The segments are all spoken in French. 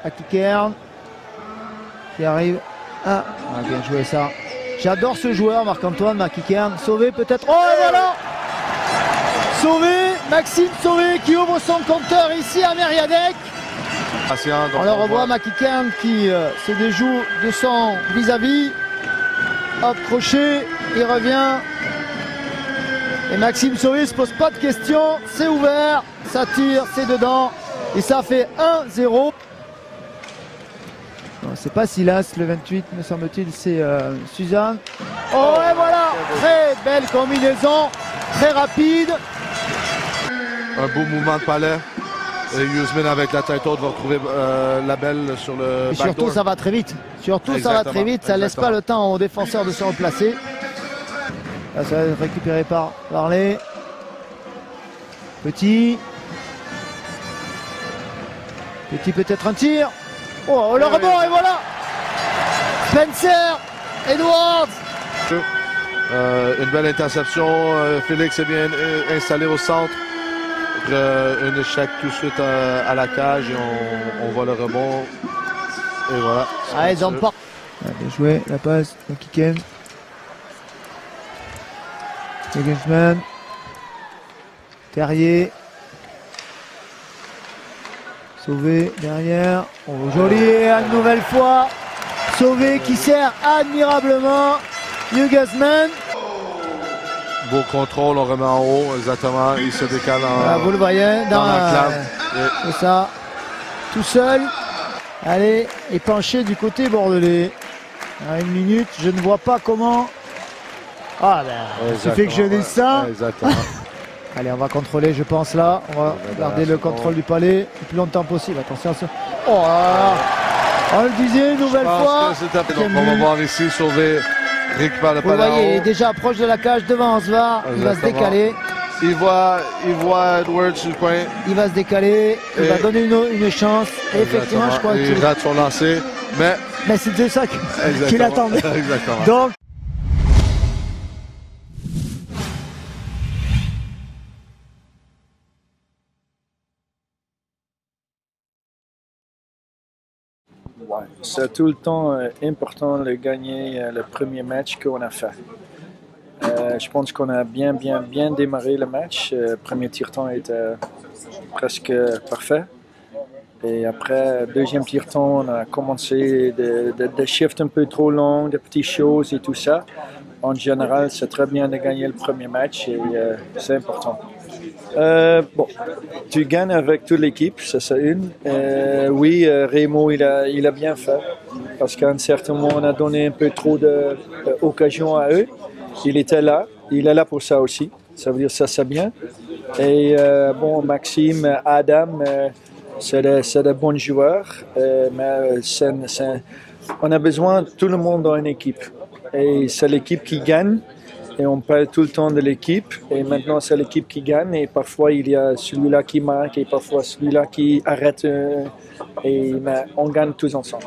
Akikern qui arrive. Ah, bien joué ça. J'adore ce joueur, Marc-Antoine Akikern. Sauvé peut-être. Oh, et voilà! Sauvé, Maxime Sauvé qui ouvre son compteur ici à Mériadec. On le revoit, Akikern qui se déjoue de son vis-à-vis. Hop, crochet, il revient. Et Maxime Sauvé ne se pose pas de questions. C'est ouvert, ça tire, c'est dedans. Et ça fait 1-0. C'est pas Silas, le 28, me semble-t-il, c'est Suzanne. Oh, et voilà! Très belle combinaison, très rapide. Un beau mouvement de palais. Yuzmin avec la tête haute va retrouver la belle sur le backdoor. Surtout ça va très vite. Surtout ça va très vite. Ça laisse pas le temps aux défenseurs de se replacer. Là, ça va être récupéré par Varley. Petit peut-être un tir. Oh, le rebond et voilà. Spencer Edwards. Une belle interception. Félix est bien installé au centre. Un échec tout de suite à la cage et on voit le rebond. Et voilà. Ah, ils emportent. Bien joué, la passe. Kiken. Gegensman. Terrier. Sauvé derrière. Oh, joli, une nouvelle fois. Sauvé qui sert admirablement. Gegensman. Beau contrôle, on remet en haut, exactement. Il se décale en, vous le voyez, dans la clave. C'est ça. Tout seul. Allez, et penché du côté bordelais. À 1 minute, je ne vois pas comment. Ah ben, il suffit que je dise ça. Exactement. Allez, on va contrôler, je pense là. On va garder le contrôle du palais le plus longtemps possible. Attention à ça. Oh là là. On le disait une nouvelle fois. Donc on va voir ici Sauvé récupère le Vous palais. voyez, il est déjà proche de la cage devant Ansvar. Il va se décaler. Il voit Edwards sur le coin. Il va se décaler. Il va donner une chance. Et effectivement, je crois qu'il rate son lancer. Mais c'était ça qu'il attendait. Exactement. Donc, c'est tout le temps important de gagner le premier match qu'on a fait. Je pense qu'on a bien démarré le match. Le premier tir-temps était presque parfait. Et après, deuxième tir-temps, on a commencé des shifts un peu trop longs, des petites choses et tout ça. En général, c'est très bien de gagner le premier match et c'est important. Bon, tu gagnes avec toute l'équipe, ça c'est une. Oui, Rémo, il a bien fait. Parce qu'à un certain moment, on a donné un peu trop d'occasions à eux. Il était là, il est là pour ça aussi. Ça veut dire ça c'est bien. Et bon, Maxime, Adam, c'est des bons joueurs. Mais on a besoin de tout le monde dans une équipe. Et c'est l'équipe qui gagne. Et on parle tout le temps de l'équipe. Et maintenant, c'est l'équipe qui gagne. Et parfois, il y a celui-là qui marque et parfois celui-là qui arrête. Mais on gagne tous ensemble.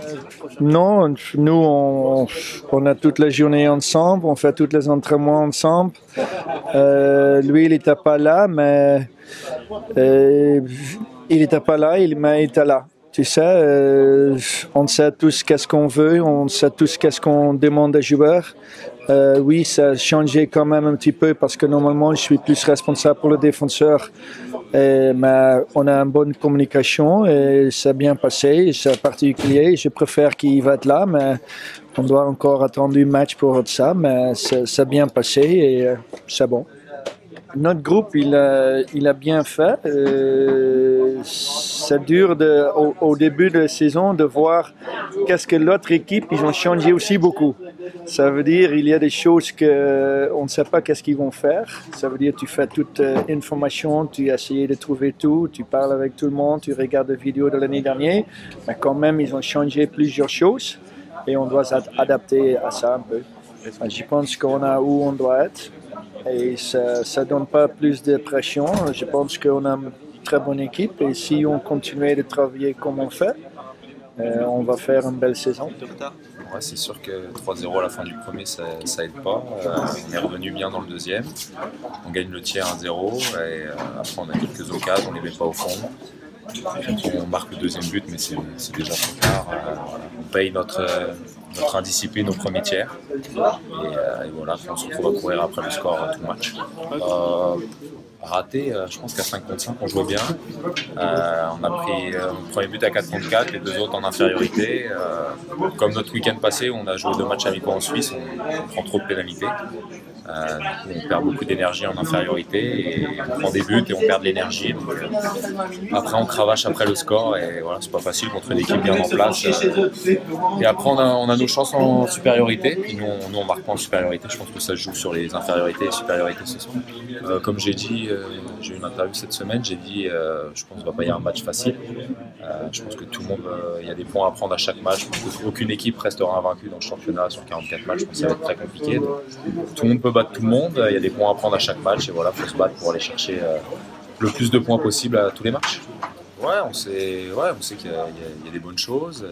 Non, nous, on a toute la journée ensemble. On fait tous les entraînements ensemble. Lui, il n'était pas là, mais il n'était pas là, mais il était là. Tu sais, on sait tous qu'est-ce qu'on veut, on sait tous qu'est-ce qu'on demande des joueurs. Oui, ça a changé quand même un petit peu parce que normalement, je suis plus responsable pour le défenseur. Mais on a une bonne communication et ça a bien passé. C'est particulier. Je préfère qu'il va être là, mais on doit encore attendre un match pour ça. Mais ça a bien passé et c'est bon. Notre groupe, il a bien fait. C'est dur au début de la saison de voir qu'est-ce que l'autre équipe, ils ont changé aussi beaucoup. Ça veut dire il y a des choses qu'on ne sait pas qu'est-ce qu'ils vont faire. Ça veut dire tu fais toute information, tu essayes de trouver tout, tu parles avec tout le monde, tu regardes des vidéos de l'année dernière. Mais quand même, ils ont changé plusieurs choses et on doit s'adapter à ça un peu. Je pense qu'on a où on doit être. Et ça ne donne pas plus de pression. Je pense qu'on a une très bonne équipe et si on continue de travailler comme on fait, on va faire une belle saison. Ouais, c'est sûr que 3-0 à la fin du premier, ça aide pas. On est revenu bien dans le deuxième. On gagne le tiers 1-0 et après on a quelques occasions, on les met pas au fond. Quand on marque le deuxième but, mais c'est déjà trop tard. Voilà. On paye notre indiscipline au premier tiers. Et voilà, on se retrouve à courir après le score tout le match. Raté, je pense qu'à 5 contre 5, on jouait bien. On a pris le premier but à 4 contre 4, les deux autres en infériorité. Comme notre week-end passé, on a joué 2 matchs amicaux en Suisse, on prend trop de pénalités. Du coup, on perd beaucoup d'énergie en infériorité et on prend des buts et on perd de l'énergie. Après, on cravache après le score et voilà, c'est pas facile contre une équipe bien en place. Et après, on a nos chances en supériorité. Puis nous, on marque pas en supériorité. Je pense que ça se joue sur les infériorités et supériorités ce soir. Comme j'ai dit, j'ai eu une interview cette semaine, j'ai dit, je pense qu'il ne va pas y avoir un match facile. Je pense que tout le monde, il y a des points à prendre à chaque match. Je pense qu'aucune équipe restera invaincue dans le championnat sur 44 matchs. Je pense que ça va être très compliqué. Donc, tout le monde peut battre tout le monde. Il y a des points à prendre à chaque match. Et voilà, il faut se battre pour aller chercher le plus de points possible à tous les matchs. Ouais, on sait qu'il y a des bonnes choses.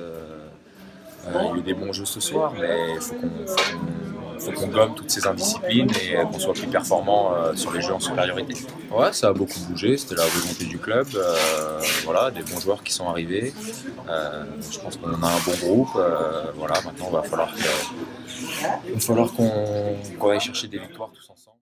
Il y a eu des bons jeux ce soir, mais il faut qu'on gomme toutes ces indisciplines et qu'on soit plus performant sur les jeux en supériorité. Ouais, ça a beaucoup bougé, c'était la volonté du club. Voilà, des bons joueurs qui sont arrivés. Je pense qu'on a un bon groupe. Voilà, maintenant il va falloir qu'on aille chercher des victoires tous ensemble.